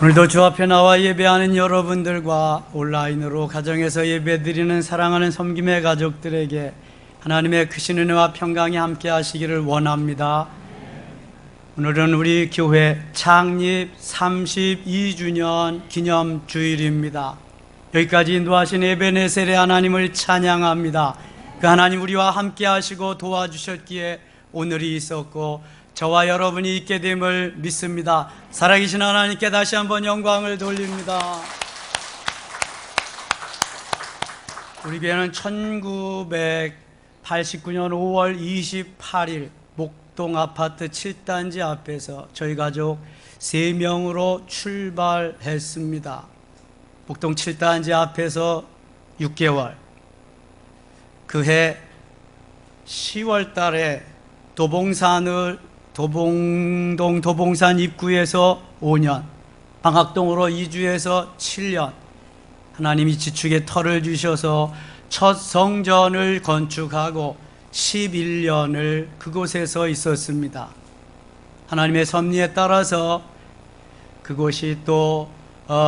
오늘도 주 앞에 나와 예배하는 여러분들과 온라인으로 가정에서 예배드리는 사랑하는 섬김의 가족들에게 하나님의 크신 은혜와 평강이 함께 하시기를 원합니다. 오늘은 우리 교회 창립 32주년 기념주일입니다. 여기까지 인도하신 에베네셀의 하나님을 찬양합니다. 그 하나님 우리와 함께 하시고 도와주셨기에 오늘이 있었고 저와 여러분이 있게 됨을 믿습니다. 살아계신 하나님께 다시 한번 영광을 돌립니다. 우리 교회는 1989년 5월 28일 목동 아파트 7단지 앞에서 저희 가족 3명으로 출발했습니다. 목동 7단지 앞에서 6개월, 그해 10월 달에 도봉동 도봉산 입구에서 5년, 방학동으로 이주해서 7년, 하나님이 지축의 터를 주셔서 첫 성전을 건축하고 11년을 그곳에서 있었습니다. 하나님의 섭리에 따라서 그곳이 또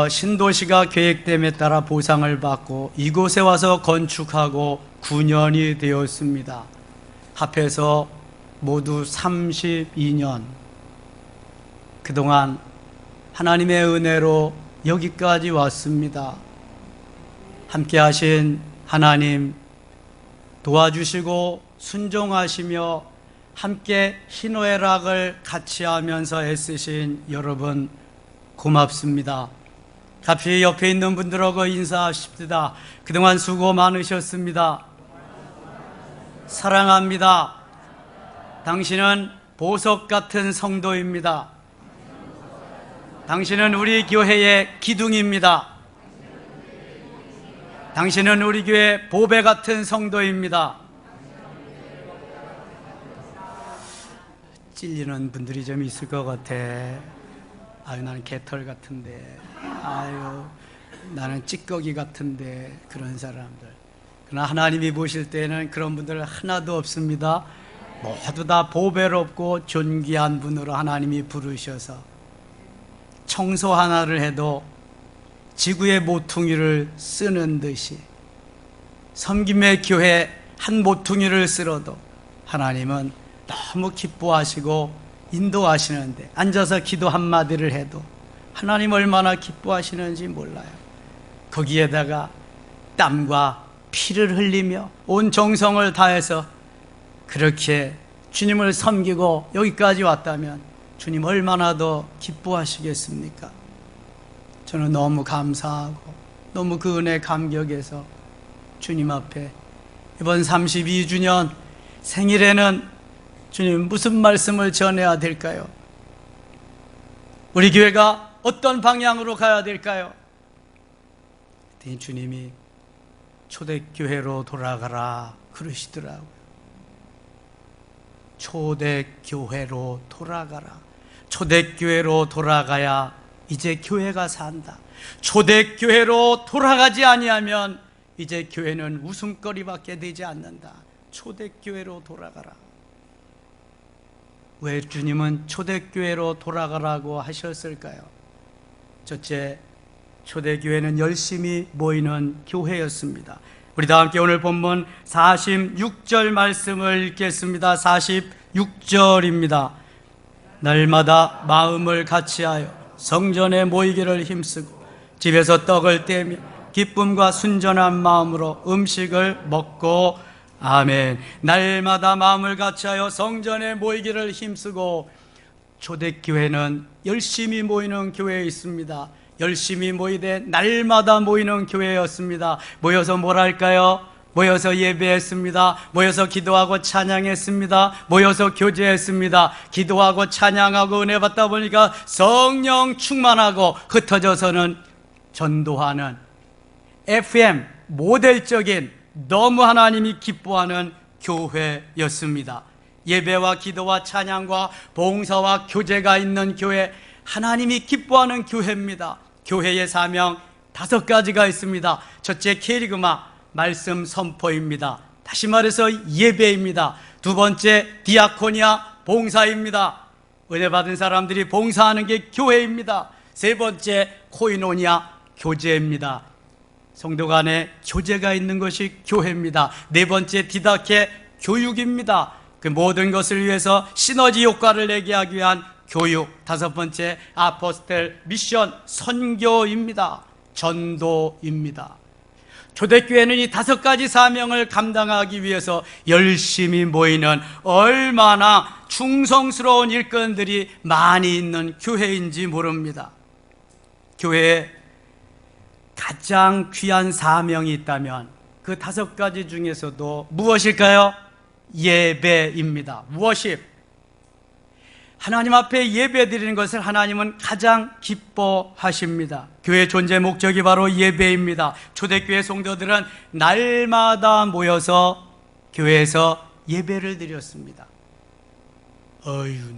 신도시가 계획됨에 따라 보상을 받고 이곳에 와서 건축하고 9년이 되었습니다. 합해서 모두 32년. 그동안 하나님의 은혜로 여기까지 왔습니다. 함께 하신 하나님 도와주시고 순종하시며 함께 희노애락을 같이 하면서 애쓰신 여러분 고맙습니다. 같이 옆에 있는 분들하고 인사하십시다. 그동안 수고 많으셨습니다. 사랑합니다. 당신은 보석 같은 성도입니다. 당신은 우리 교회의 기둥입니다. 당신은 우리 교회 보배 같은 성도입니다. 찔리는 분들이 좀 있을 것 같아. 아유, 나는 개털 같은데, 아유, 나는 찌꺼기 같은데, 그런 사람들. 그러나 하나님이 보실 때는 그런 분들 하나도 없습니다. 모두 다 보배롭고 존귀한 분으로 하나님이 부르셔서 청소 하나를 해도 지구의 모퉁이를 쓰는 듯이 섬김의 교회 한 모퉁이를 쓸어도 하나님은 너무 기뻐하시고 인도하시는데, 앉아서 기도 한마디를 해도 하나님 얼마나 기뻐하시는지 몰라요. 거기에다가 땀과 피를 흘리며 온 정성을 다해서 그렇게 주님을 섬기고 여기까지 왔다면 주님 얼마나 더 기뻐하시겠습니까? 저는 너무 감사하고 너무 그 은혜 감격해서 주님 앞에 이번 32주년 생일에는 주님 무슨 말씀을 전해야 될까요? 우리 교회가 어떤 방향으로 가야 될까요? 그랬더니 주님이 초대교회로 돌아가라 그러시더라고요. 초대교회로 돌아가라. 초대교회로 돌아가야 이제 교회가 산다. 초대교회로 돌아가지 아니하면 이제 교회는 웃음거리밖에 되지 않는다. 초대교회로 돌아가라. 왜 주님은 초대교회로 돌아가라고 하셨을까요? 첫째, 초대교회는 열심히 모이는 교회였습니다. 우리 다 함께 오늘 본문 46절 말씀을 읽겠습니다. 46절입니다. 날마다 마음을 같이하여 성전에 모이기를 힘쓰고 집에서 떡을 떼며 기쁨과 순전한 마음으로 음식을 먹고, 아멘. 날마다 마음을 같이하여 성전에 모이기를 힘쓰고, 초대교회는 열심히 모이는 교회에 있습니다. 열심히 모이되 날마다 모이는 교회였습니다. 모여서 뭘 할까요? 모여서 예배했습니다. 모여서 기도하고 찬양했습니다. 모여서 교제했습니다. 기도하고 찬양하고 은혜 받다 보니까 성령 충만하고 흩어져서는 전도하는 FM 모델적인 너무 하나님이 기뻐하는 교회였습니다. 예배와 기도와 찬양과 봉사와 교제가 있는 교회, 하나님이 기뻐하는 교회입니다. 교회의 사명 5가지가 있습니다. 첫째, 캐리그마, 말씀 선포입니다. 다시 말해서 예배입니다. 두 번째, 디아코니아, 봉사입니다. 은혜 받은 사람들이 봉사하는 게 교회입니다. 세 번째, 코이노니아, 교제입니다. 성도 간에 교제가 있는 것이 교회입니다. 네 번째, 디다케, 교육입니다. 그 모든 것을 위해서 시너지 효과를 내게 하기 위한 교육. 다섯 번째, 아포스텔, 미션, 선교입니다. 전도입니다. 초대교회는 이 다섯 가지 사명을 감당하기 위해서 열심히 모이는 얼마나 충성스러운 일꾼들이 많이 있는 교회인지 모릅니다. 교회에 가장 귀한 사명이 있다면 그 다섯 가지 중에서도 무엇일까요? 예배입니다. 워십. 하나님 앞에 예배 드리는 것을 하나님은 가장 기뻐하십니다. 교회 존재 목적이 바로 예배입니다. 초대교회 성도들은 날마다 모여서 교회에서 예배를 드렸습니다.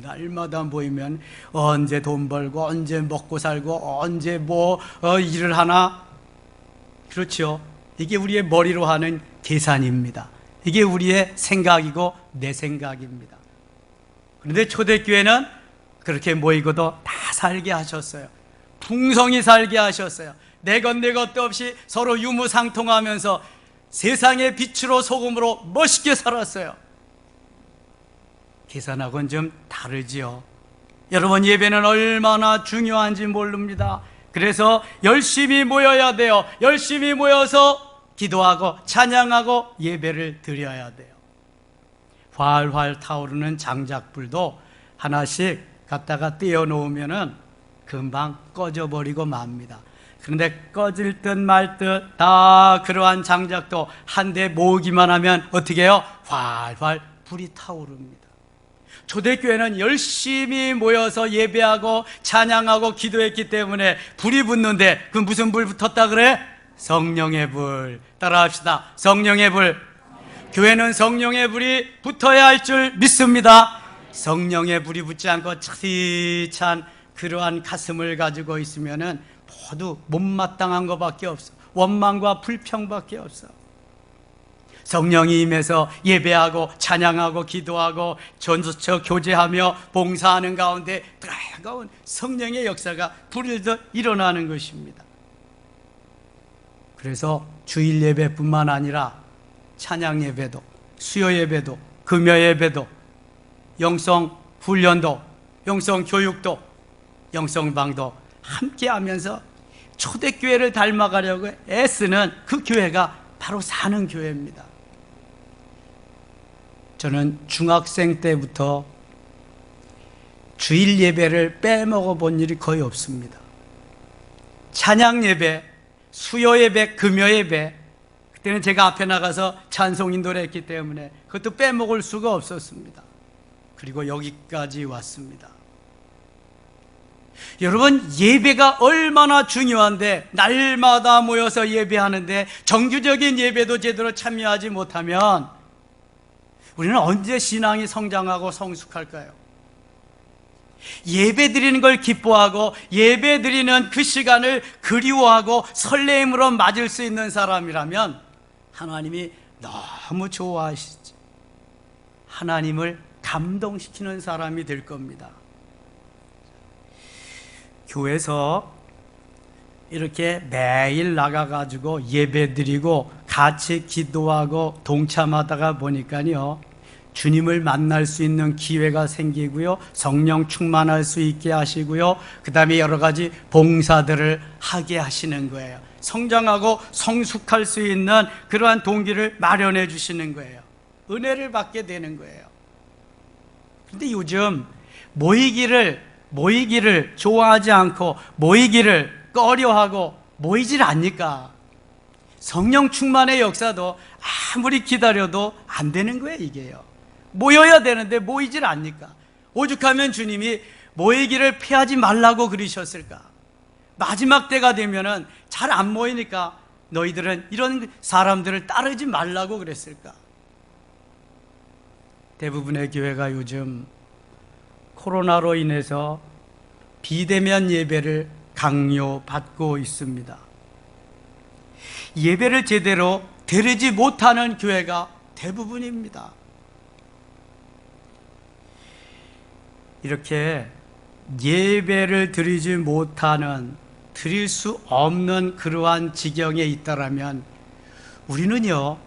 날마다 모이면 언제 돈 벌고 언제 먹고 살고 언제 일을 하나? 그렇죠. 이게 우리의 머리로 하는 계산입니다. 이게 우리의 생각이고 내 생각입니다. 그런데 초대교회는 그렇게 모이고도 다 살게 하셨어요. 풍성히 살게 하셨어요. 내 것도 없이 서로 유무상통하면서 세상의 빛으로 소금으로 멋있게 살았어요. 계산하고는 좀 다르지요. 여러분, 예배는 얼마나 중요한지 모릅니다. 그래서 열심히 모여야 돼요. 열심히 모여서 기도하고 찬양하고 예배를 드려야 돼요. 활활 타오르는 장작불도 하나씩 갖다가 띄워놓으면은 금방 꺼져버리고 맙니다. 그런데 꺼질 듯 말 듯 다 그러한 장작도 한 대 모으기만 하면 어떻게 해요? 활활 불이 타오릅니다. 초대교회는 열심히 모여서 예배하고 찬양하고 기도했기 때문에 불이 붙는데 그 무슨 불 붙었다 그래? 성령의 불. 따라합시다. 성령의 불. 교회는 성령의 불이 붙어야 할 줄 믿습니다. 성령의 불이 붙지 않고 차디찬 그러한 가슴을 가지고 있으면은 모두 못마땅한 것밖에 없어. 원망과 불평밖에 없어. 성령이 임해서 예배하고 찬양하고 기도하고 전수처 교제하며 봉사하는 가운데 뜨거운 성령의 역사가 불일듯 일어나는 것입니다. 그래서 주일 예배뿐만 아니라 찬양 예배도, 수요 예배도, 금요 예배도, 영성 훈련도, 영성 교육도, 영성방도 함께 하면서 초대교회를 닮아가려고 애쓰는 그 교회가 바로 사는 교회입니다. 저는 중학생 때부터 주일 예배를 빼먹어 본 일이 거의 없습니다. 찬양 예배, 수요 예배, 금요 예배, 그때는 제가 앞에 나가서 찬송 인도를 했기 때문에 그것도 빼먹을 수가 없었습니다. 그리고 여기까지 왔습니다. 여러분, 예배가 얼마나 중요한데 날마다 모여서 예배하는데 정규적인 예배도 제대로 참여하지 못하면 우리는 언제 신앙이 성장하고 성숙할까요? 예배 드리는 걸 기뻐하고 예배 드리는 그 시간을 그리워하고 설레임으로 맞을 수 있는 사람이라면 하나님이 너무 좋아하시지. 하나님을 감동시키는 사람이 될 겁니다. 교회에서 이렇게 매일 나가가지고 예배 드리고 같이 기도하고 동참하다가 보니까요, 주님을 만날 수 있는 기회가 생기고요, 성령 충만할 수 있게 하시고요, 그 다음에 여러 가지 봉사들을 하게 하시는 거예요. 성장하고 성숙할 수 있는 그러한 동기를 마련해 주시는 거예요. 은혜를 받게 되는 거예요. 그런데 요즘 모이기를 좋아하지 않고 모이기를 꺼려하고 모이질 않니까 성령 충만의 역사도 아무리 기다려도 안 되는 거예요. 이게요, 모여야 되는데 모이질 않니까. 오죽하면 주님이 모이기를 피하지 말라고 그러셨을까. 마지막 때가 되면은 잘 안 모이니까 너희들은 이런 사람들을 따르지 말라고 그랬을까. 대부분의 교회가 요즘 코로나로 인해서 비대면 예배를 강요받고 있습니다. 예배를 제대로 드리지 못하는 교회가 대부분입니다. 이렇게 예배를 드리지 못하는, 드릴 수 없는 그러한 지경에 있다라면 우리는요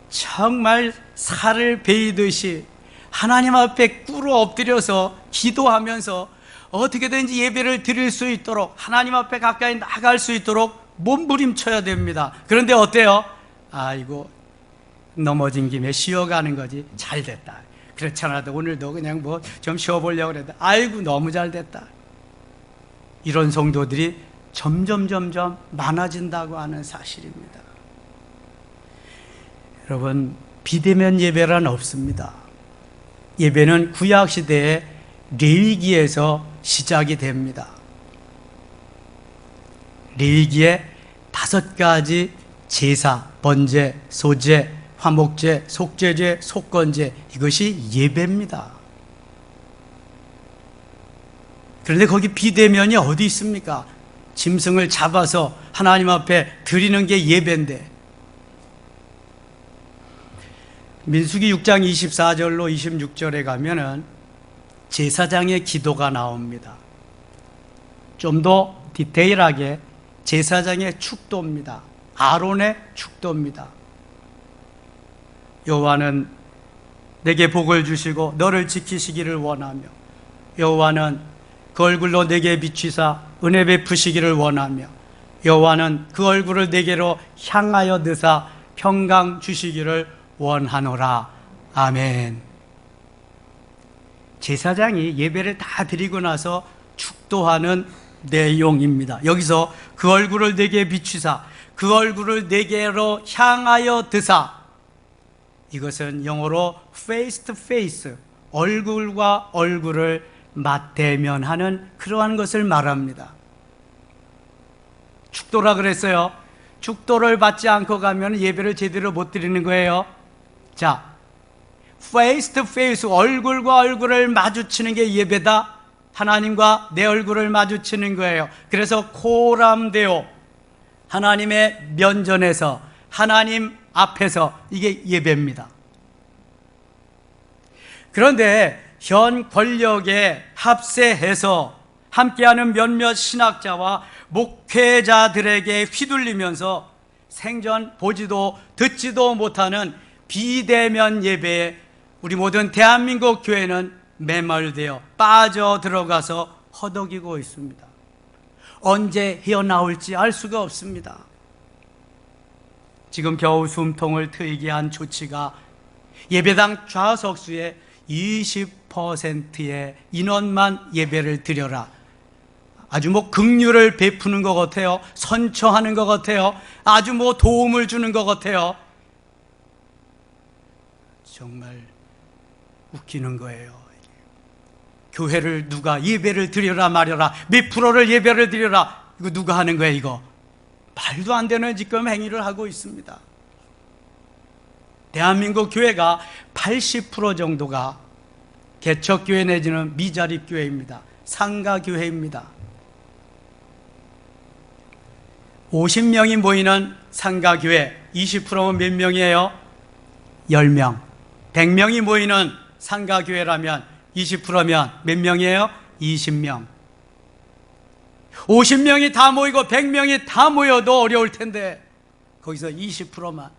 정말 살을 베이듯이 하나님 앞에 꿇어 엎드려서 기도하면서 어떻게든지 예배를 드릴 수 있도록, 하나님 앞에 가까이 나갈 수 있도록 몸부림쳐야 됩니다. 그런데 어때요? 아이고, 넘어진 김에 쉬어가는 거지. 잘 됐다. 그렇잖아도 오늘도 그냥 뭐 좀 쉬어보려고 그랬다. 아이고, 너무 잘 됐다. 이런 성도들이 점점 많아진다고 하는 사실입니다. 여러분, 비대면 예배란 없습니다. 예배는 구약시대에 레위기에서 시작이 됩니다. 레위기에 5가지 제사, 번제, 소제, 화목제, 속죄제, 속건제, 이것이 예배입니다. 그런데 거기 비대면이 어디 있습니까? 짐승을 잡아서 하나님 앞에 드리는 게 예배인데, 민수기 6장 24절로 26절에 가면은 제사장의 기도가 나옵니다. 좀 더 디테일하게 제사장의 축도입니다. 아론의 축도입니다. 여호와는 내게 복을 주시고 너를 지키시기를 원하며, 여호와는 그 얼굴로 내게 비추사 은혜 베푸시기를 원하며, 여호와는 그 얼굴을 내게로 향하여 드사 평강 주시기를 원하노라. 아멘. 제사장이 예배를 다 드리고 나서 축도하는 내용입니다. 여기서 그 얼굴을 내게 비추사, 그 얼굴을 내게로 향하여 드사, 이것은 영어로 face to face, 얼굴과 얼굴을 맞대면하는 그러한 것을 말합니다. 축도라 그랬어요. 축도를 받지 않고 가면 예배를 제대로 못 드리는 거예요. 자, face to face, 얼굴과 얼굴을 마주치는 게 예배다. 하나님과 내 얼굴을 마주치는 거예요. 그래서 코람데오, 하나님의 면전에서, 하나님 앞에서, 이게 예배입니다. 그런데 현 권력에 합세해서 함께하는 몇몇 신학자와 목회자들에게 휘둘리면서 생전 보지도 듣지도 못하는 비대면 예배에 우리 모든 대한민국 교회는 매몰되어 빠져들어가서 허덕이고 있습니다. 언제 헤어나올지 알 수가 없습니다. 지금 겨우 숨통을 트이게 한 조치가 예배당 좌석수의 20%의 인원만 예배를 드려라, 아주 뭐 긍휼을 베푸는 것 같아요. 선처하는 것 같아요. 아주 뭐 도움을 주는 것 같아요. 정말 웃기는 거예요. 교회를 누가 예배를 드려라 말여라, 몇 프로를 예배를 드려라, 이거 누가 하는 거예요? 이거 말도 안 되는 지금 행위를 하고 있습니다. 대한민국 교회가 80% 정도가 개척교회 내지는 미자립교회입니다. 상가교회입니다. 50명이 모이는 상가교회 20%면 몇 명이에요? 10명. 100명이 모이는 상가교회라면 20%면 몇 명이에요? 20명. 50명이 다 모이고 100명이 다 모여도 어려울 텐데 거기서 20%만.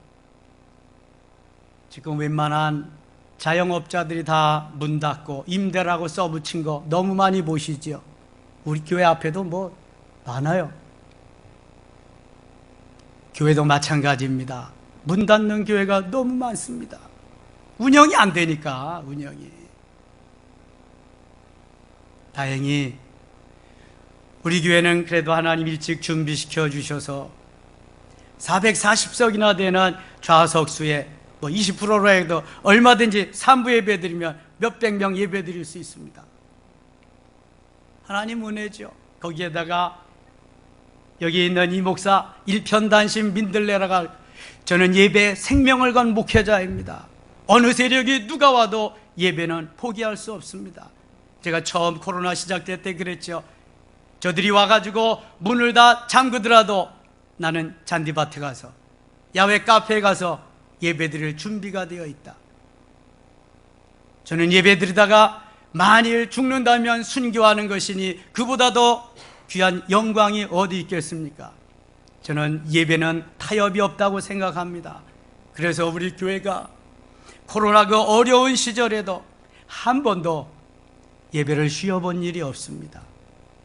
지금 웬만한 자영업자들이 다 문 닫고 임대라고 써붙인 거 너무 많이 보시죠? 우리 교회 앞에도 뭐 많아요. 교회도 마찬가지입니다. 문 닫는 교회가 너무 많습니다. 운영이 안 되니까, 운영이. 다행히 우리 교회는 그래도 하나님 일찍 준비시켜 주셔서 440석이나 되는 좌석수에 뭐 20%로 해도 얼마든지 3부 예배 드리면 몇백 명 예배 드릴 수 있습니다. 하나님 은혜죠. 거기에다가 여기 있는 이 목사 일편단심 민들레라가, 저는 예배에 생명을 건 목회자입니다. 어느 세력이 누가 와도 예배는 포기할 수 없습니다. 제가 처음 코로나 시작될 때 그랬죠. 저들이 와가지고 문을 다 잠그더라도 나는 잔디밭에 가서, 야외 카페에 가서 예배 드릴 준비가 되어 있다. 저는 예배 드리다가 만일 죽는다면 순교하는 것이니 그보다 더 귀한 영광이 어디 있겠습니까? 저는 예배는 타협이 없다고 생각합니다. 그래서 우리 교회가 코로나 그 어려운 시절에도 한 번도 예배를 쉬어본 일이 없습니다.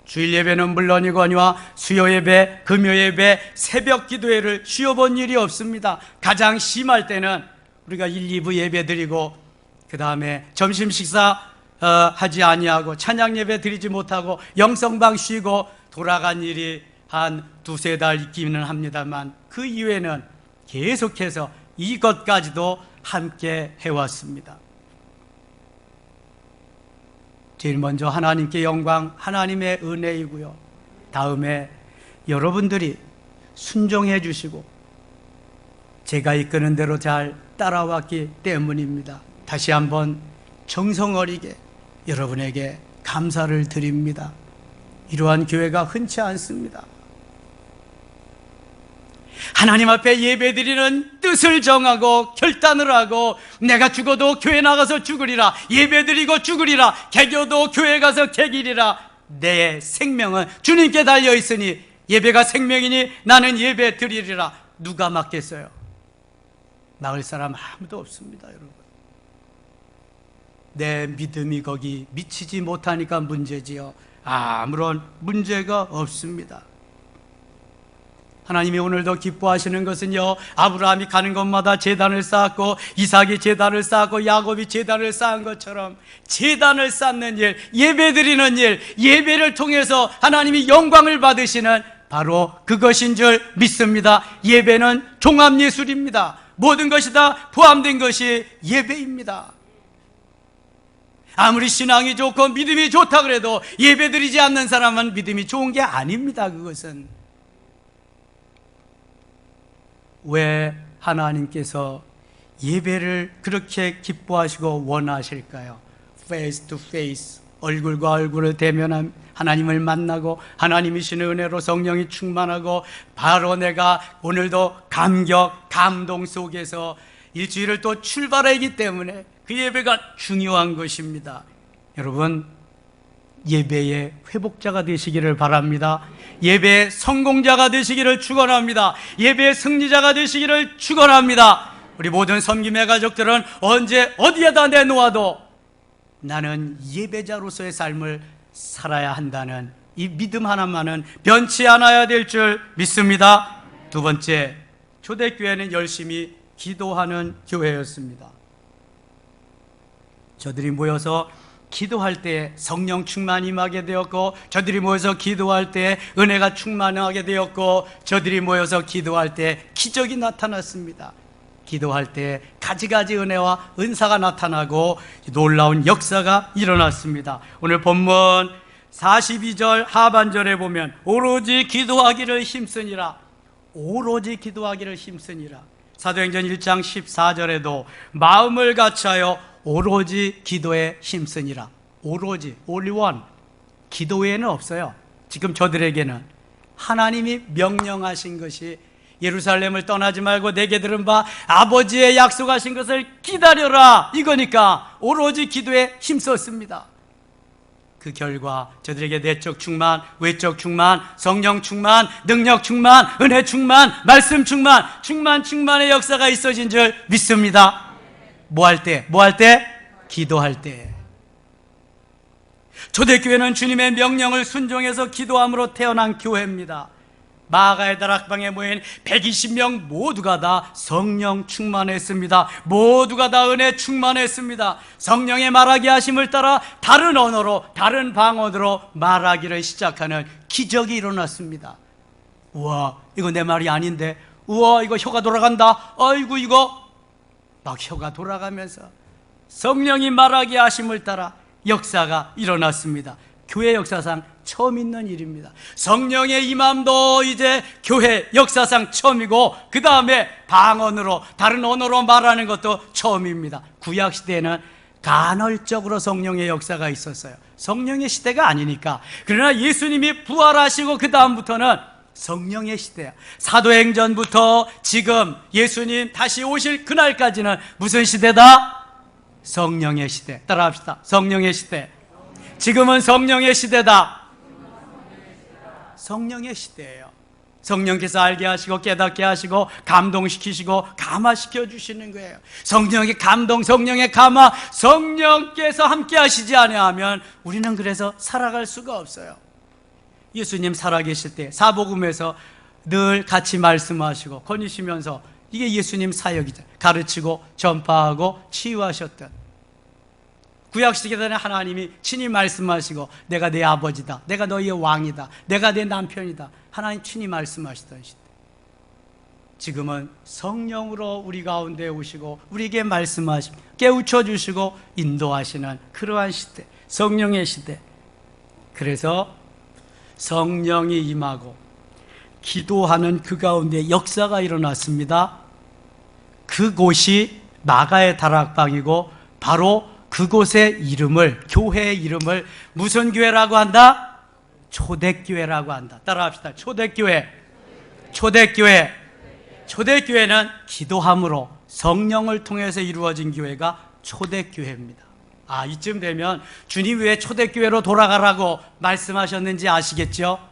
주일 예배는 물론이거니와 수요 예배, 금요 예배, 새벽 기도회를 쉬어본 일이 없습니다. 가장 심할 때는 우리가 1, 2부 예배 드리고 그 다음에 점심 식사 하지 아니하고 찬양 예배 드리지 못하고 영성방 쉬고 돌아간 일이 한 두세 달 있기는 합니다만 그 이후에는 계속해서 이것까지도 함께 해왔습니다. 제일 먼저 하나님께 영광, 하나님의 은혜이고요. 다음에 여러분들이 순종해 주시고 제가 이끄는 대로 잘 따라왔기 때문입니다. 다시 한번 정성 어리게 여러분에게 감사를 드립니다. 이러한 교회가 흔치 않습니다. 하나님 앞에 예배드리는 뜻을 정하고 결단을 하고 내가 죽어도 교회 나가서 죽으리라, 예배드리고 죽으리라, 개교도 교회 가서 개기리라. 내 생명은 주님께 달려있으니 예배가 생명이니 나는 예배 드리리라. 누가 막겠어요? 막을 사람 아무도 없습니다. 여러분, 내 믿음이 거기 미치지 못하니까 문제지요. 아무런 문제가 없습니다. 하나님이 오늘도 기뻐하시는 것은요, 아브라함이 가는 곳마다 제단을 쌓았고 이삭이 제단을 쌓았고 야곱이 제단을 쌓은 것처럼 제단을 쌓는 일, 예배드리는 일, 예배를 통해서 하나님이 영광을 받으시는 바로 그것인 줄 믿습니다. 예배는 종합예술입니다. 모든 것이 다 포함된 것이 예배입니다. 아무리 신앙이 좋고 믿음이 좋다 그래도 예배드리지 않는 사람은 믿음이 좋은 게 아닙니다. 그것은 왜 하나님께서 예배를 그렇게 기뻐하시고 원하실까요? Face to face, 얼굴과 얼굴을 대면한 하나님을 만나고 하나님이신 은혜로 성령이 충만하고 바로 내가 오늘도 감격, 감동 속에서 일주일을 또 출발하기 때문에 그 예배가 중요한 것입니다. 여러분, 예배의 회복자가 되시기를 바랍니다. 예배의 성공자가 되시기를 축원합니다. 예배의 승리자가 되시기를 축원합니다. 우리 모든 섬김의 가족들은 언제 어디에다 내놓아도 나는 예배자로서의 삶을 살아야 한다는 이 믿음 하나만은 변치 않아야 될 줄 믿습니다. 두 번째, 초대교회는 열심히 기도하는 교회였습니다. 저들이 모여서 기도할 때 성령 충만이 임하게 되었고, 저들이 모여서 기도할 때 은혜가 충만하게 되었고, 저들이 모여서 기도할 때 기적이 나타났습니다. 기도할 때 가지가지 은혜와 은사가 나타나고 놀라운 역사가 일어났습니다. 오늘 본문 42절 하반절에 보면 오로지 기도하기를 힘쓰니라, 오로지 기도하기를 힘쓰니라. 사도행전 1장 14절에도 마음을 같이하여 오로지 기도에 힘쓰니라. 오로지, only one. 기도 외에는 없어요. 지금 저들에게는 하나님이 명령하신 것이 예루살렘을 떠나지 말고 내게 들은 바 아버지의 약속하신 것을 기다려라, 이거니까 오로지 기도에 힘썼습니다. 그 결과 저들에게 내적 충만, 외적 충만, 성령 충만, 능력 충만, 은혜 충만, 말씀 충만, 충만의 역사가 있어진 줄 믿습니다. 뭐 할 때? 기도할 때. 초대교회는 주님의 명령을 순종해서 기도함으로 태어난 교회입니다. 마가의 다락방에 모인 120명 모두가 다 성령 충만했습니다. 모두가 다 은혜 충만했습니다. 성령의 말하게 하심을 따라 다른 언어로, 다른 방언으로 말하기를 시작하는 기적이 일어났습니다. 우와, 이거 내 말이 아닌데, 우와, 이거 혀가 돌아간다, 아이고 이거 막 혀가 돌아가면서 성령이 말하게 하심을 따라 역사가 일어났습니다. 교회 역사상 처음 있는 일입니다. 성령의 임함도 이제 교회 역사상 처음이고, 그 다음에 방언으로, 다른 언어로 말하는 것도 처음입니다. 구약 시대에는 간헐적으로 성령의 역사가 있었어요. 성령의 시대가 아니니까. 그러나 예수님이 부활하시고 그 다음부터는 성령의 시대야. 사도행전부터 지금 예수님 다시 오실 그날까지는 무슨 시대다? 성령의 시대. 따라합시다. 성령의 시대. 지금은 성령의 시대다. 성령의 시대예요. 성령께서 알게 하시고 깨닫게 하시고 감동시키시고 감화시켜 주시는 거예요. 성령의 감동, 성령의 감화, 성령께서 함께 하시지 아니하면 우리는 그래서 살아갈 수가 없어요. 예수님 살아계실 때 사복음에서 늘 같이 말씀하시고 거니시면서 이게 예수님 사역이죠. 가르치고 전파하고 치유하셨던, 구약시대에는 하나님이 친히 말씀하시고 내가 내 아버지다, 내가 너희의 왕이다, 내가 내 남편이다, 하나님 친히 말씀하시던 시대. 지금은 성령으로 우리 가운데 오시고 우리에게 말씀하시고 깨우쳐 주시고 인도하시는 그러한 시대, 성령의 시대. 그래서 성령이 임하고 기도하는 그 가운데 역사가 일어났습니다. 그곳이 마가의 다락방이고 바로 그곳의 이름을, 교회의 이름을 무슨 교회라고 한다? 초대교회라고 한다. 따라합시다. 초대교회. 초대교회. 초대교회는 기도함으로 성령을 통해서 이루어진 교회가 초대교회입니다. 이쯤 되면 주님 왜 초대교회로 돌아가라고 말씀하셨는지 아시겠죠?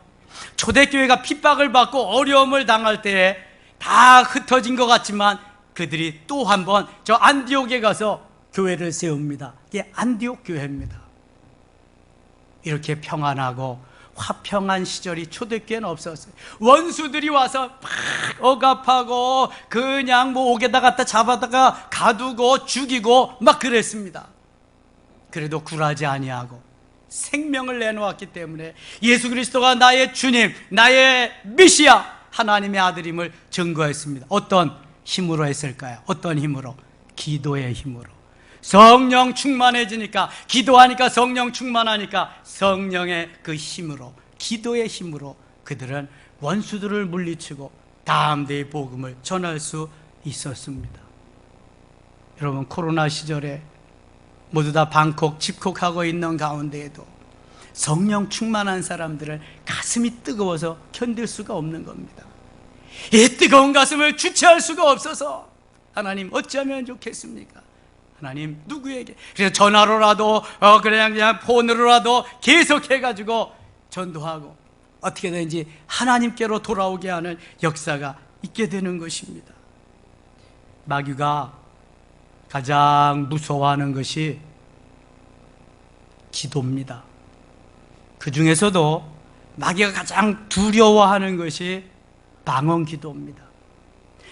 초대교회가 핍박을 받고 어려움을 당할 때에 다 흩어진 것 같지만 그들이 또 한 번 저 안디옥에 가서 교회를 세웁니다. 이게 안디옥 교회입니다. 이렇게 평안하고 화평한 시절이 초대교회는 없었어요. 원수들이 와서 막 억압하고 그냥 뭐 옥에다 갖다 잡아다가 가두고 죽이고 막 그랬습니다. 그래도 굴하지 아니하고 생명을 내놓았기 때문에 예수 그리스도가 나의 주님, 나의 메시아, 하나님의 아들임을 증거했습니다. 어떤 힘으로 했을까요? 어떤 힘으로? 기도의 힘으로. 성령 충만해지니까, 기도하니까 성령 충만하니까 성령의 그 힘으로, 기도의 힘으로 그들은 원수들을 물리치고 담대히 복음을 전할 수 있었습니다. 여러분, 코로나 시절에 모두 다 방콕, 집콕하고 있는 가운데에도 성령 충만한 사람들은 가슴이 뜨거워서 견딜 수가 없는 겁니다. 이 뜨거운 가슴을 주체할 수가 없어서 하나님 어찌하면 좋겠습니까? 하나님 누구에게? 그래서 전화로라도 그냥 폰으로라도 계속해가지고 전도하고 어떻게든지 하나님께로 돌아오게 하는 역사가 있게 되는 것입니다. 마귀가 가장 무서워하는 것이 기도입니다. 그 중에서도 마귀가 가장 두려워하는 것이 방언 기도입니다.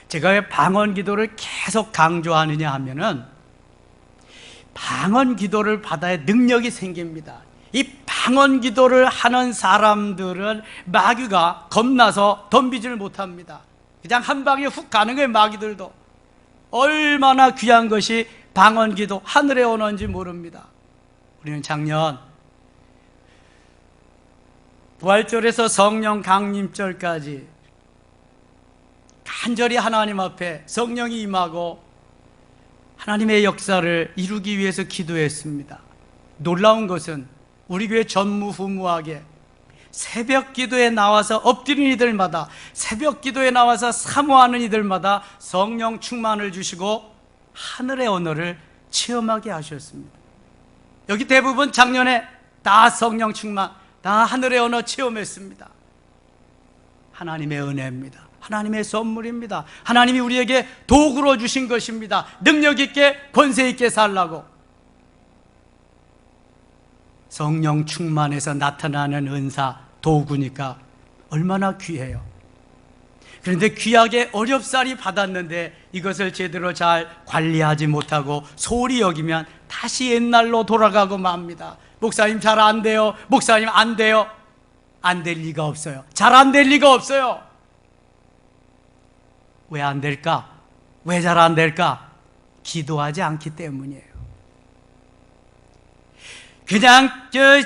제가 왜 방언 기도를 계속 강조하느냐 하면은 방언 기도를 받아야 능력이 생깁니다. 이 방언 기도를 하는 사람들은 마귀가 겁나서 덤비질 못합니다. 그냥 한 방에 훅 가는 거예요. 마귀들도 얼마나 귀한 것이 방언 기도, 하늘의 언어인지 모릅니다. 우리는 작년 부활절에서 성령 강림절까지 간절히 하나님 앞에 성령이 임하고 하나님의 역사를 이루기 위해서 기도했습니다. 놀라운 것은 우리 교회 전무후무하게 새벽 기도에 나와서 엎드린 이들마다, 새벽 기도에 나와서 사모하는 이들마다 성령 충만을 주시고 하늘의 언어를 체험하게 하셨습니다. 여기 대부분 작년에 다 성령 충만, 다 하늘의 언어 체험했습니다. 하나님의 은혜입니다. 하나님의 선물입니다. 하나님이 우리에게 도구로 주신 것입니다. 능력 있게 권세 있게 살라고. 성령 충만해서 나타나는 은사, 도구니까 얼마나 귀해요. 그런데 귀하게 어렵사리 받았는데 이것을 제대로 잘 관리하지 못하고 소홀히 여기면 다시 옛날로 돌아가고 맙니다. 목사님 잘 안 돼요. 목사님 안 돼요. 안 될 리가 없어요. 잘 안 될 리가 없어요. 왜 안 될까? 왜 잘 안 될까? 기도하지 않기 때문이에요. 그냥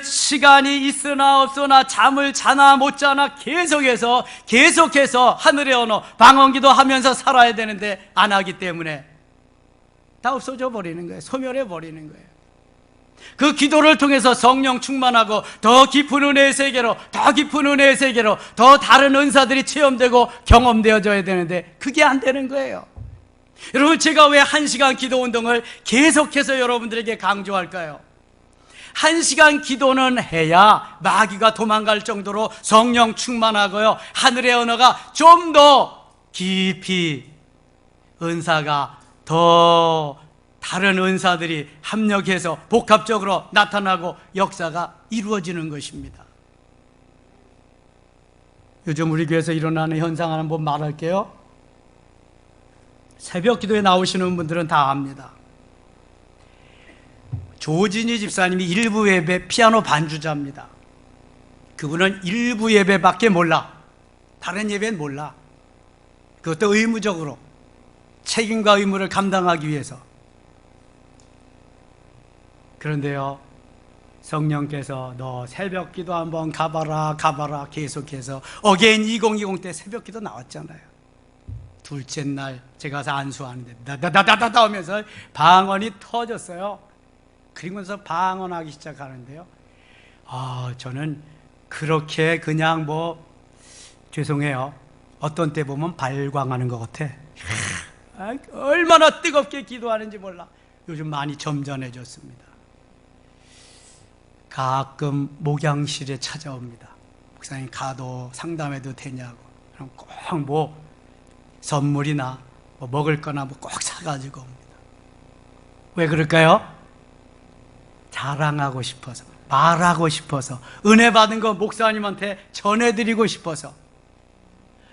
시간이 있으나 없으나 잠을 자나 못 자나 계속해서 하늘의 언어, 방언기도 하면서 살아야 되는데 안 하기 때문에 다 없어져 버리는 거예요. 소멸해 버리는 거예요. 그 기도를 통해서 성령 충만하고 더 깊은 은혜의 세계로, 더 깊은 은혜의 세계로, 더 다른 은사들이 체험되고 경험되어져야 되는데 그게 안 되는 거예요. 여러분, 제가 왜 1시간 기도 운동을 계속해서 여러분들에게 강조할까요? 1시간 기도는 해야 마귀가 도망갈 정도로 성령 충만하고요, 하늘의 언어가 좀 더 깊이 은사가 더 다른 은사들이 합력해서 복합적으로 나타나고 역사가 이루어지는 것입니다. 요즘 우리 교회에서 일어나는 현상을 한번 말할게요. 새벽 기도에 나오시는 분들은 다 압니다. 조진희 집사님이 일부 예배 피아노 반주자입니다. 그분은 일부 예배밖에 몰라. 다른 예배는 몰라. 그것도 의무적으로 책임과 의무를 감당하기 위해서. 그런데요, 성령께서 너 새벽 기도 한번 가봐라 계속해서 어게인 2020 때 새벽 기도 나왔잖아요. 둘째 날 제가 가서 안수하는데 다다다다다 하면서 방언이 터졌어요. 그러면서 방언하기 시작하는데요, 저는 그렇게 그냥 죄송해요, 어떤 때 보면 발광하는 것 같아. 얼마나 뜨겁게 기도하는지 몰라. 요즘 많이 점잖해졌습니다. 가끔 목양실에 찾아옵니다. 목사님 가도 상담해도 되냐고. 그럼 꼭 선물이나 먹을 거나 꼭 사가지고 옵니다. 왜 그럴까요? 자랑하고 싶어서, 말하고 싶어서, 은혜 받은 거 목사님한테 전해드리고 싶어서.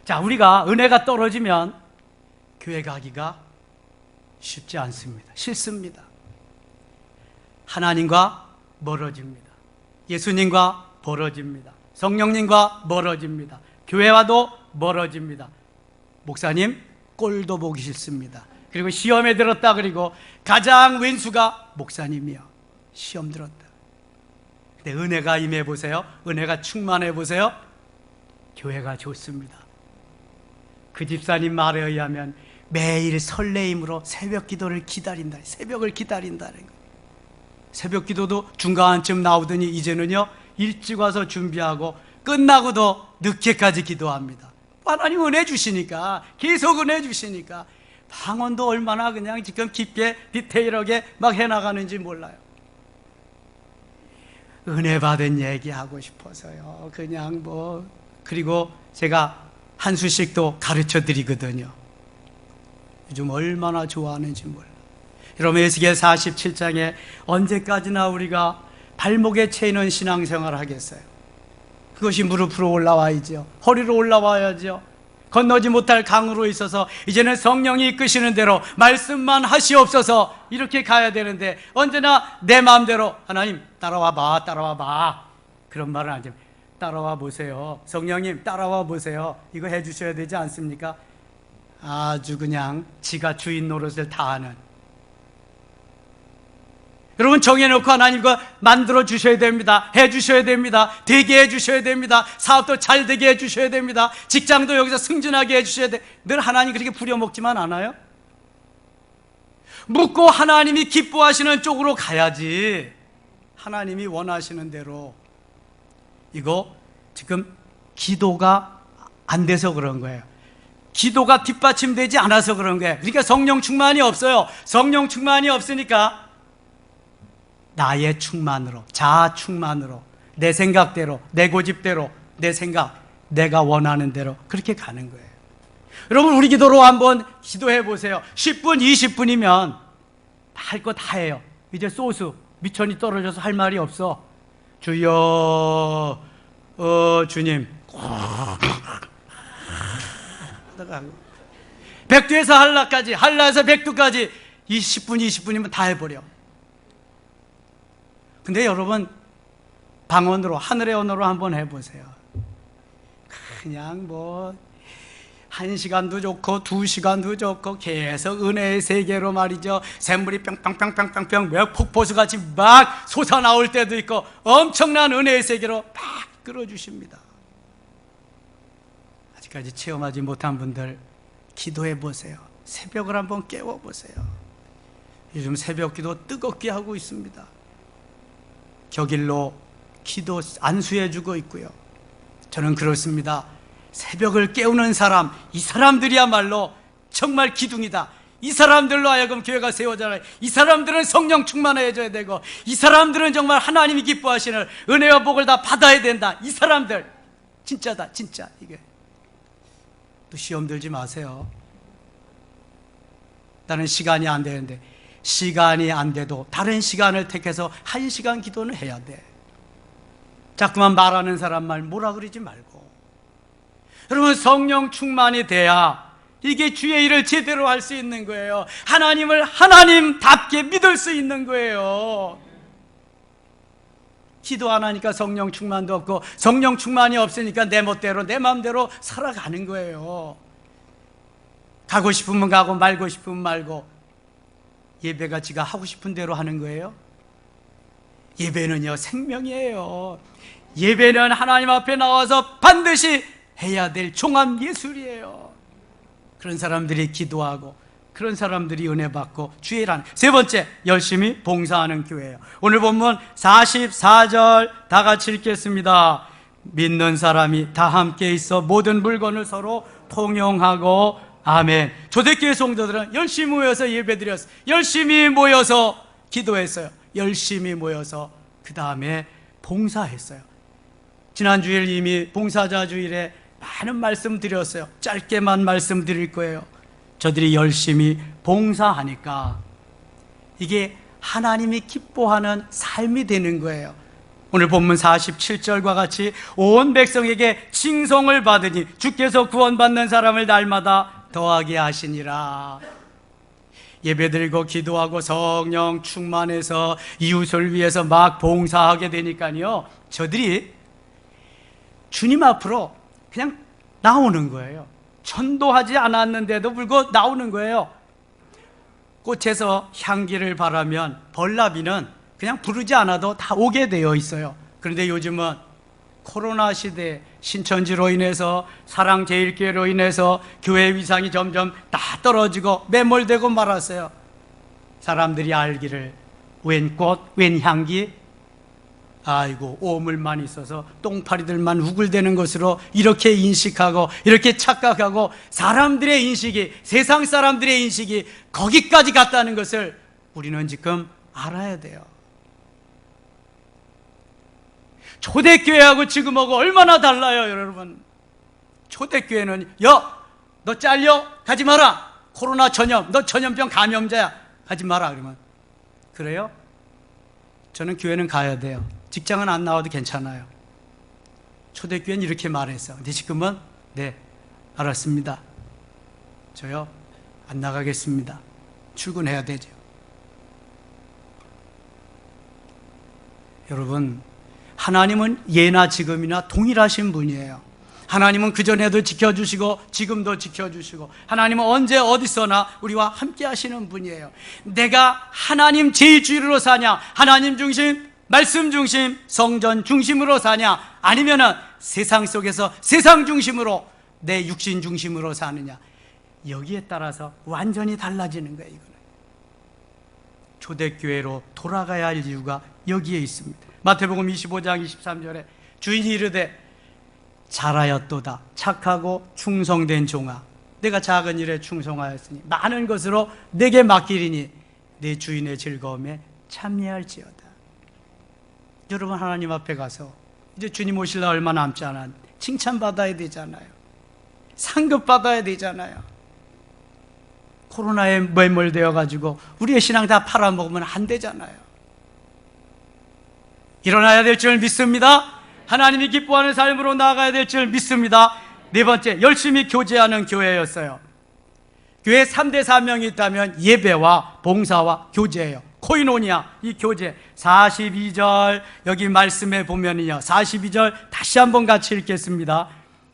자, 우리가 은혜가 떨어지면 교회 가기가 쉽지 않습니다. 싫습니다. 하나님과 멀어집니다. 예수님과 멀어집니다. 성령님과 멀어집니다. 교회와도 멀어집니다. 목사님 꼴도 보기 싫습니다. 그리고 시험에 들었다, 그리고 가장 왼수가 목사님이요, 시험 들었다. 근데 은혜가 임해 보세요. 은혜가 충만해 보세요. 교회가 좋습니다. 그 집사님 말에 의하면 매일 설레임으로 새벽 기도를 기다린다, 새벽을 기다린다는 거예요. 새벽 기도도 중간쯤 나오더니 이제는요, 일찍 와서 준비하고 끝나고도 늦게까지 기도합니다. 하나님 은혜 주시니까, 계속 은혜 주시니까 방언도 얼마나 그냥 지금 깊게 디테일하게 막 해나가는지 몰라요. 은혜 받은 얘기하고 싶어서요, 그냥 그리고 제가 한 수씩도 가르쳐 드리거든요. 요즘 얼마나 좋아하는지 몰라. 여러분, 에스겔 47장에 언제까지나 우리가 발목에 채이는 신앙생활을 하겠어요? 그것이 무릎으로 올라와야죠. 허리로 올라와야죠. 건너지 못할 강으로 있어서 이제는 성령이 이끄시는 대로 말씀만 하시옵소서, 이렇게 가야 되는데 언제나 내 마음대로 하나님 따라와 봐 그런 말은 안 됩니다. 따라와 보세요. 성령님 따라와 보세요. 이거 해 주셔야 되지 않습니까? 아주 그냥 지가 주인 노릇을 다 하는. 여러분, 정해놓고 하나님과 만들어 주셔야 됩니다. 해 주셔야 됩니다. 되게 해 주셔야 됩니다. 사업도 잘 되게 해 주셔야 됩니다. 직장도 여기서 승진하게 해 주셔야 돼. 늘 하나님 그렇게 부려먹지만 않아요? 묻고 하나님이 기뻐하시는 쪽으로 가야지. 하나님이 원하시는 대로. 이거 지금 기도가 안 돼서 그런 거예요. 기도가 뒷받침되지 않아서 그런 거예요. 그러니까 성령 충만이 없어요. 성령 충만이 없으니까 나의 충만으로, 자아 충만으로, 내 생각대로, 내 고집대로, 내 생각, 내가 원하는 대로 그렇게 가는 거예요. 여러분, 우리 기도로 한번 기도해 보세요. 10분, 20분이면 할 거 다 해요. 이제 소스, 미천이 떨어져서 할 말이 없어. 주여, 주님. 백두에서 한라까지, 한라에서 백두까지 10분, 20분이면 다 해버려. 근데 여러분, 방언으로, 하늘의 언어로 한번 해보세요. 그냥 1시간도 좋고 2시간도 좋고 계속 은혜의 세계로 말이죠. 샘물이 뿅뿅뿅뿅뿅 폭포수같이 막 솟아나올 때도 있고 엄청난 은혜의 세계로 막 끌어주십니다. 아직까지 체험하지 못한 분들 기도해 보세요. 새벽을 한번 깨워보세요. 요즘 새벽 기도 뜨겁게 하고 있습니다. 격일로 기도 안수해주고 있고요. 저는 그렇습니다. 새벽을 깨우는 사람, 이 사람들이야말로 정말 기둥이다. 이 사람들로 하여금 교회가 세워져야, 이 사람들은 성령 충만해져야 되고, 이 사람들은 정말 하나님이 기뻐하시는 은혜와 복을 다 받아야 된다. 이 사람들 진짜다, 진짜. 이게 또 시험 들지 마세요. 나는 시간이 안 되는데, 시간이 안 돼도 다른 시간을 택해서 1시간 기도는 해야 돼. 자꾸만 말하는 사람 말 뭐라 그러지 말고. 여러분, 성령 충만이 돼야 이게 주의 일을 제대로 할 수 있는 거예요. 하나님을 하나님답게 믿을 수 있는 거예요. 기도 안 하니까 성령 충만도 없고, 성령 충만이 없으니까 내 멋대로 내 마음대로 살아가는 거예요. 가고 싶으면 가고 말고 싶으면 말고. 예배가 지가 하고 싶은 대로 하는 거예요? 예배는요, 생명이에요. 예배는 하나님 앞에 나와서 반드시 해야 될 종합 예술이에요. 그런 사람들이 기도하고, 그런 사람들이 은혜 받고 주의 일하는. 세 번째, 열심히 봉사하는 교회예요. 오늘 본문 44절 다 같이 읽겠습니다. 믿는 사람이 다 함께 있어 모든 물건을 서로 통용하고. 아멘. 초대교회 성도들은 열심히 모여서 예배드렸어요. 열심히 모여서 기도했어요. 열심히 모여서 그 다음에 봉사했어요. 지난 주일 이미 봉사자 주일에 많은 말씀 드렸어요. 짧게만 말씀드릴 거예요. 저들이 열심히 봉사하니까 이게 하나님이 기뻐하는 삶이 되는 거예요. 오늘 본문 47절과 같이 온 백성에게 칭송을 받으니 주께서 구원받는 사람을 날마다 더하게 하시니라. 예배드리고 기도하고 성령 충만해서 이웃을 위해서 막 봉사하게 되니까요, 저들이 주님 앞으로 그냥 나오는 거예요. 전도하지 않았는데도 불구하고 나오는 거예요. 꽃에서 향기를 바라면 벌나비는 그냥 부르지 않아도 다 오게 되어 있어요. 그런데 요즘은 코로나 시대, 신천지로 인해서, 사랑제일교회로 인해서 교회 위상이 점점 다 떨어지고 매몰되고 말았어요. 사람들이 알기를 웬 꽃, 웬 향기, 아이고 오물만 있어서 똥파리들만 우글대는 것으로 이렇게 인식하고 이렇게 착각하고, 사람들의 인식이, 세상 사람들의 인식이 거기까지 갔다는 것을 우리는 지금 알아야 돼요. 초대교회하고 지금하고 얼마나 달라요, 여러분. 초대교회는 너 잘려? 가지 마라. 코로나 전염, 너 전염병 감염자야, 가지 마라. 그러면 그래요? 저는 교회는 가야 돼요. 직장은 안 나와도 괜찮아요. 초대교회는 이렇게 말했어. 근데 지금은 네, 알았습니다. 저요 안 나가겠습니다. 출근해야 되죠. 여러분, 하나님은 예나 지금이나 동일하신 분이에요. 하나님은 그전에도 지켜주시고 지금도 지켜주시고, 하나님은 언제 어디서나 우리와 함께 하시는 분이에요. 내가 하나님 제1주의로 사냐, 하나님 중심, 말씀 중심, 성전 중심으로 사냐, 아니면은 세상 속에서 세상 중심으로, 내 육신 중심으로 사느냐, 여기에 따라서 완전히 달라지는 거예요. 이거는 초대교회로 돌아가야 할 이유가 여기에 있습니다. 마태복음 25장 23절에 주인이 이르되 잘하였도다 착하고 충성된 종아, 내가 작은 일에 충성하였으니 많은 것으로 내게 맡기리니 내 주인의 즐거움에 참여할지어다. 여러분, 하나님 앞에 가서 이제 주님 오실라 얼마 남지 않았, 칭찬받아야 되잖아요. 상급 받아야 되잖아요. 코로나에 매몰되어 가지고 우리의 신앙 다 팔아먹으면 안 되잖아요. 일어나야 될 줄 믿습니다. 하나님이 기뻐하는 삶으로 나아가야 될 줄 믿습니다. 네 번째, 열심히 교제하는 교회였어요. 교회 3대 사명이 있다면 예배와 봉사와 교제예요. 코이노니아, 이 교제. 42절 여기 말씀에 보면요, 42절 다시 한번 같이 읽겠습니다.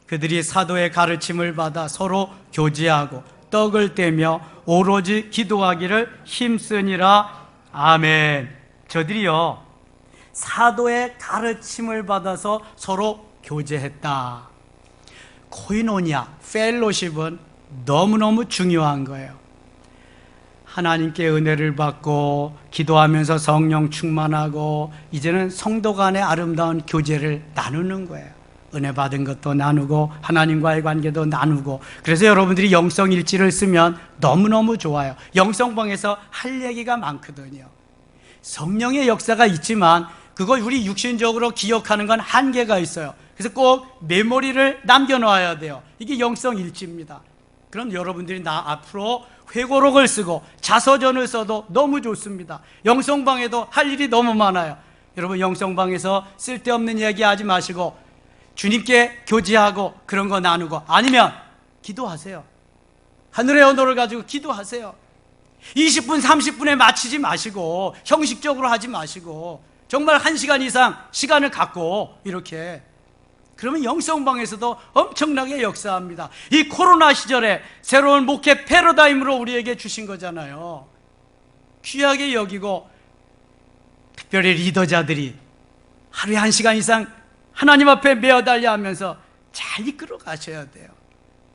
그들이 사도의 가르침을 받아 서로 교제하고 떡을 떼며 오로지 기도하기를 힘쓰니라. 아멘. 저들이요, 사도의 가르침을 받아서 서로 교제했다. 코이노니아, 펠로십은 너무너무 중요한 거예요. 하나님께 은혜를 받고 기도하면서 성령 충만하고, 이제는 성도 간의 아름다운 교제를 나누는 거예요. 은혜 받은 것도 나누고 하나님과의 관계도 나누고, 그래서 여러분들이 영성 일지를 쓰면 너무너무 좋아요. 영성방에서 할 얘기가 많거든요. 성령의 역사가 있지만 그걸 우리 육신적으로 기억하는 건 한계가 있어요. 그래서 꼭 메모리를 남겨놓아야 돼요. 이게 영성 일지입니다. 그럼 여러분들이 나 앞으로 회고록을 쓰고 자서전을 써도 너무 좋습니다. 영성방에도 할 일이 너무 많아요. 여러분, 영성방에서 쓸데없는 얘기 하지 마시고 주님께 교제하고 그런 거 나누고, 아니면 기도하세요. 하늘의 언어를 가지고 기도하세요. 20분 30분에 마치지 마시고 형식적으로 하지 마시고 정말 1시간 이상 시간을 갖고 이렇게, 그러면 영성방에서도 엄청나게 역사합니다. 이 코로나 시절에 새로운 목회 패러다임으로 우리에게 주신 거잖아요. 귀하게 여기고, 특별히 리더자들이 하루에 1시간 이상 하나님 앞에 매어달려 하면서 잘 이끌어 가셔야 돼요.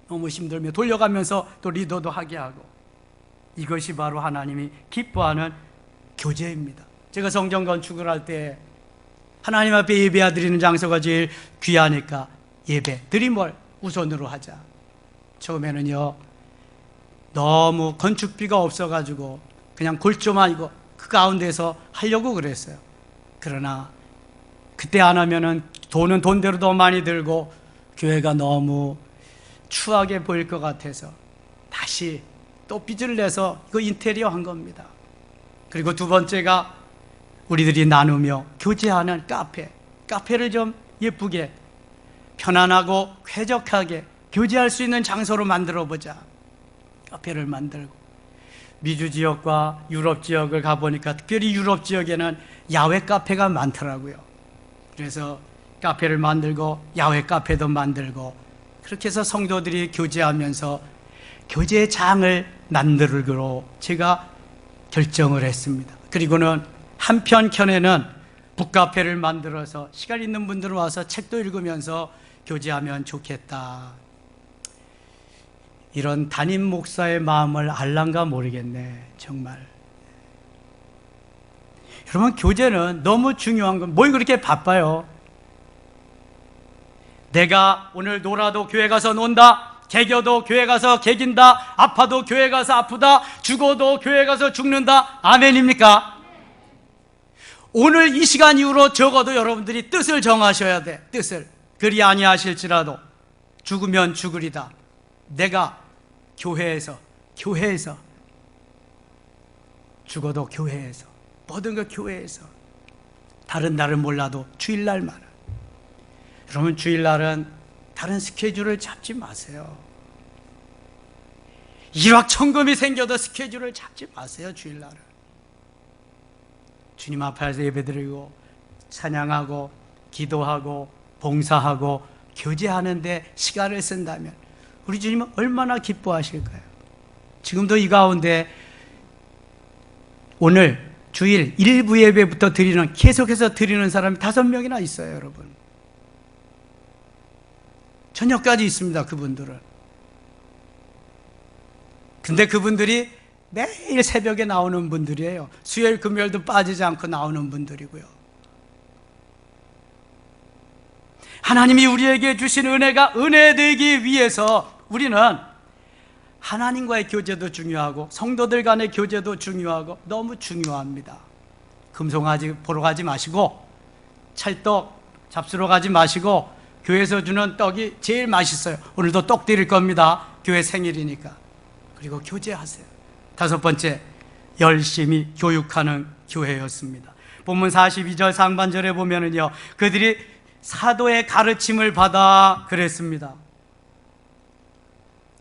너무 힘들면 돌려가면서 또 리더도 하게 하고, 이것이 바로 하나님이 기뻐하는 교제입니다. 제가 성전 건축을 할 때 하나님 앞에 예배 드리는 장소가 제일 귀하니까 예배 드림을 우선으로 하자. 처음에는요, 너무 건축비가 없어가지고 그냥 골조만 그 가운데서 하려고 그랬어요. 그러나 그때 안 하면은 돈은 돈대로 더 많이 들고 교회가 너무 추하게 보일 것 같아서 다시 또 빚을 내서 이거 인테리어 한 겁니다. 그리고 두 번째가 우리들이 나누며 교제하는 카페를 좀 예쁘게 편안하고 쾌적하게 교제할 수 있는 장소로 만들어보자. 카페를 만들고, 미주 지역과 유럽 지역을 가보니까 특별히 유럽 지역에는 야외 카페가 많더라고요. 그래서 카페를 만들고 야외 카페도 만들고, 그렇게 해서 성도들이 교제하면서 교제의 장을 만들기로 제가 결정을 했습니다. 그리고는 한편편에는 북카페를 만들어서 시간 있는 분들은 와서 책도 읽으면서 교제하면 좋겠다. 이런 담임 목사의 마음을 알란가 모르겠네, 정말. 여러분, 교제는 너무 중요한 건, 뭘 그렇게 바빠요? 내가 오늘 놀아도 교회 가서 논다, 개겨도 교회 가서 개긴다, 아파도 교회 가서 아프다, 죽어도 교회 가서 죽는다. 아멘입니까? 오늘 이 시간 이후로 적어도 여러분들이 뜻을 정하셔야 돼. 뜻을. 그리 아니하실지라도 죽으면 죽으리다. 내가 교회에서 죽어도 교회에서, 모든 거 교회에서, 다른 날은 몰라도 주일날만은. 여러분, 주일날은 다른 스케줄을 잡지 마세요. 일확천금이 생겨도 스케줄을 잡지 마세요. 주일날은 주님 앞에서 예배드리고 찬양하고 기도하고 봉사하고 교제하는데 시간을 쓴다면 우리 주님은 얼마나 기뻐하실까요? 지금도 이 가운데 오늘 주일 일부 예배부터 계속해서 드리는 사람이 5명이나 있어요. 여러분, 저녁까지 있습니다. 그분들은. 근데 그분들이 매일 새벽에 나오는 분들이에요. 수요일 금요일도 빠지지 않고 나오는 분들이고요. 하나님이 우리에게 주신 은혜가 은혜되기 위해서 우리는 하나님과의 교제도 중요하고 성도들 간의 교제도 중요하고 너무 중요합니다. 금송아지 보러 가지 마시고, 찰떡 잡수러 가지 마시고, 교회에서 주는 떡이 제일 맛있어요. 오늘도 떡 드릴 겁니다. 교회 생일이니까. 그리고 교제하세요. 5번째, 열심히 교육하는 교회였습니다. 본문 42절 상반절에 보면은요, 그들이 사도의 가르침을 받아 그랬습니다.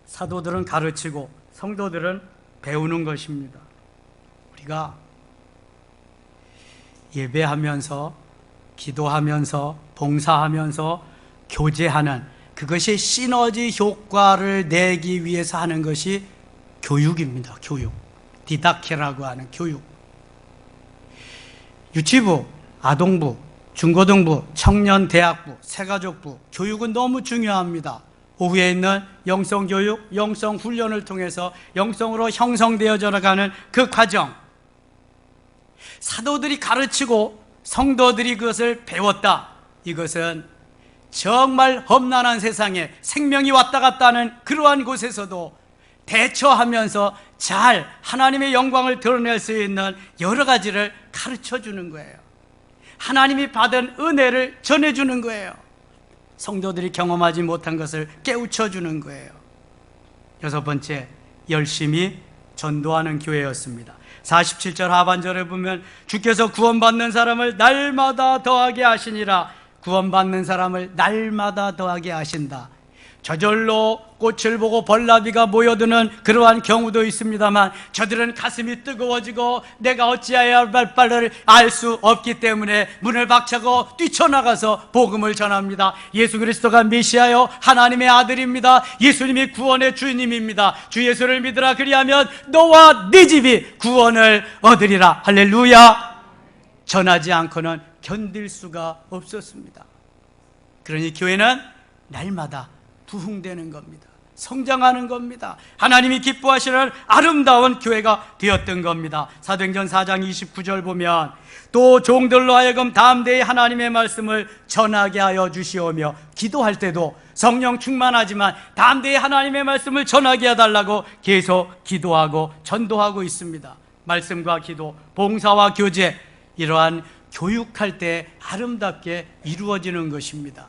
사도들은 가르치고 성도들은 배우는 것입니다. 우리가 예배하면서 기도하면서 봉사하면서 교제하는, 그것이 시너지 효과를 내기 위해서 하는 것이 교육입니다. 교육. 디다케라고 하는 교육. 유치부, 아동부, 중고등부, 청년대학부, 새가족부 교육은 너무 중요합니다. 오후에 있는 영성교육, 영성훈련을 통해서 영성으로 형성되어져 가는 그 과정, 사도들이 가르치고 성도들이 그것을 배웠다. 이것은 정말 험난한 세상에 생명이 왔다 갔다 하는 그러한 곳에서도 대처하면서 잘 하나님의 영광을 드러낼 수 있는 여러 가지를 가르쳐 주는 거예요. 하나님이 받은 은혜를 전해주는 거예요. 성도들이 경험하지 못한 것을 깨우쳐 주는 거예요. 여섯 번째, 열심히 전도하는 교회였습니다. 47절 하반절에 보면 주께서 구원받는 사람을 날마다 더하게 하시니라. 구원받는 사람을 날마다 더하게 하신다. 저절로 꽃을 보고 벌나비가 모여드는 그러한 경우도 있습니다만, 저들은 가슴이 뜨거워지고 내가 어찌해야 할 바를 알 수 없기 때문에 문을 박차고 뛰쳐나가서 복음을 전합니다. 예수 그리스도가 메시아요 하나님의 아들입니다. 예수님이 구원의 주님입니다. 주 예수를 믿으라, 그리하면 너와 네 집이 구원을 얻으리라. 할렐루야. 전하지 않고는 견딜 수가 없었습니다. 그러니 교회는 날마다 부흥되는 겁니다. 성장하는 겁니다. 하나님이 기뻐하시는 아름다운 교회가 되었던 겁니다. 사도행전 4장 29절 보면 또 종들로 하여금 담대히 하나님의 말씀을 전하게 하여 주시오며, 기도할 때도 성령 충만하지만 담대히 하나님의 말씀을 전하게 해달라고 계속 기도하고 전도하고 있습니다. 말씀과 기도, 봉사와 교제, 이러한 교육할 때 아름답게 이루어지는 것입니다.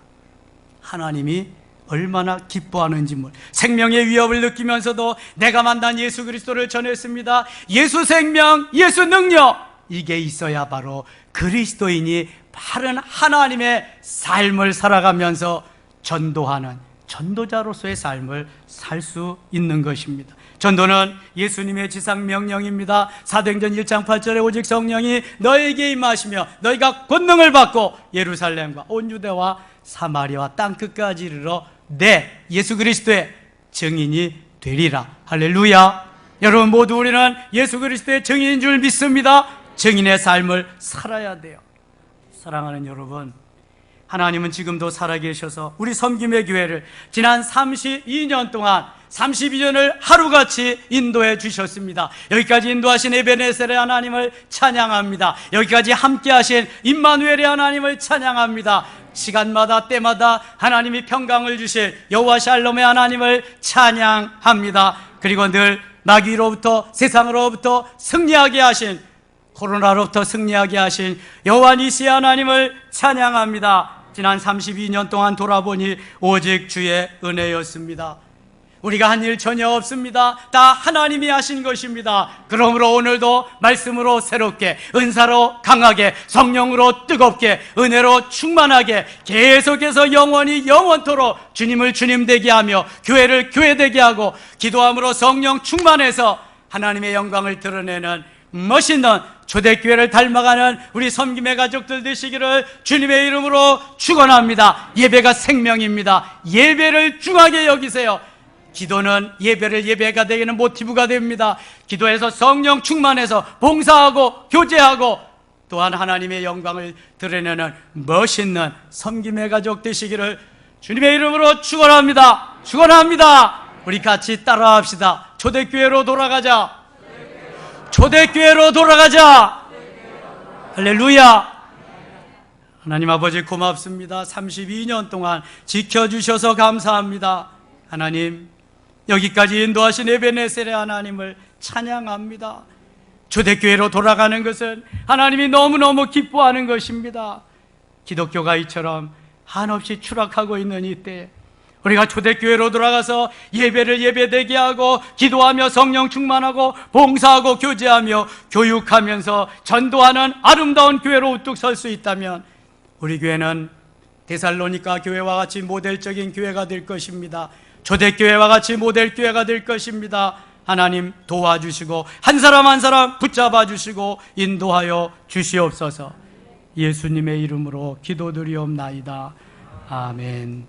하나님이 얼마나 기뻐하는지 생명의 위협을 느끼면서도 내가 만난 예수 그리스도를 전했습니다. 예수 생명, 예수 능력, 이게 있어야 바로 그리스도인이 바른 하나님의 삶을 살아가면서 전도하는 전도자로서의 삶을 살 수 있는 것입니다. 전도는 예수님의 지상 명령입니다. 사도행전 1장 8절에 오직 성령이 너에게 임하시며 너희가 권능을 받고 예루살렘과 온 유대와 사마리아와 땅끝까지 이르러 내 예수 그리스도의 증인이 되리라. 할렐루야. 여러분 모두 우리는 예수 그리스도의 증인인 줄 믿습니다. 증인의 삶을 살아야 돼요. 사랑하는 여러분, 하나님은 지금도 살아계셔서 우리 섬김의 교회를 지난 32년 동안 32년을 하루같이 인도해 주셨습니다. 여기까지 인도하신 에베네셀의 하나님을 찬양합니다. 여기까지 함께하신 임마누엘의 하나님을 찬양합니다. 시간마다 때마다 하나님이 평강을 주실 여호와 샬롬의 하나님을 찬양합니다. 그리고 늘 마귀로부터, 세상으로부터 승리하게 하신, 코로나로부터 승리하게 하신 여호와 니시의 하나님을 찬양합니다. 지난 32년 동안 돌아보니 오직 주의 은혜였습니다. 우리가 한 일 전혀 없습니다. 다 하나님이 하신 것입니다. 그러므로 오늘도 말씀으로 새롭게, 은사로 강하게, 성령으로 뜨겁게, 은혜로 충만하게 계속해서 영원히 영원토록 주님을 주님 되게 하며 교회를 교회 되게 하고 기도함으로 성령 충만해서 하나님의 영광을 드러내는 멋있는 초대교회를 닮아가는 우리 섬김의 가족들 되시기를 주님의 이름으로 축원합니다. 예배가 생명입니다. 예배를 중하게 여기세요. 기도는 예배를 예배가 되기는 모티브가 됩니다. 기도해서 성령 충만해서 봉사하고 교제하고 또한 하나님의 영광을 드러내는 멋있는 섬김의 가족 되시기를 주님의 이름으로 축원합니다. 축원합니다. 우리 같이 따라합시다. 초대교회로 돌아가자. 초대교회로 돌아가자. 할렐루야. 하나님 아버지 고맙습니다. 32년 동안 지켜주셔서 감사합니다. 하나님, 여기까지 인도하신 에베네셀의 하나님을 찬양합니다. 초대교회로 돌아가는 것은 하나님이 너무너무 기뻐하는 것입니다. 기독교가 이처럼 한없이 추락하고 있는 이때 우리가 초대교회로 돌아가서 예배를 예배되게 하고 기도하며 성령 충만하고 봉사하고 교제하며 교육하면서 전도하는 아름다운 교회로 우뚝 설 수 있다면 우리 교회는 데살로니가 교회와 같이 모델적인 교회가 될 것입니다. 초대교회와 같이 모델 교회가 될 것입니다. 하나님 도와주시고 한 사람 한 사람 붙잡아 주시고 인도하여 주시옵소서. 예수님의 이름으로 기도드리옵나이다. 아멘.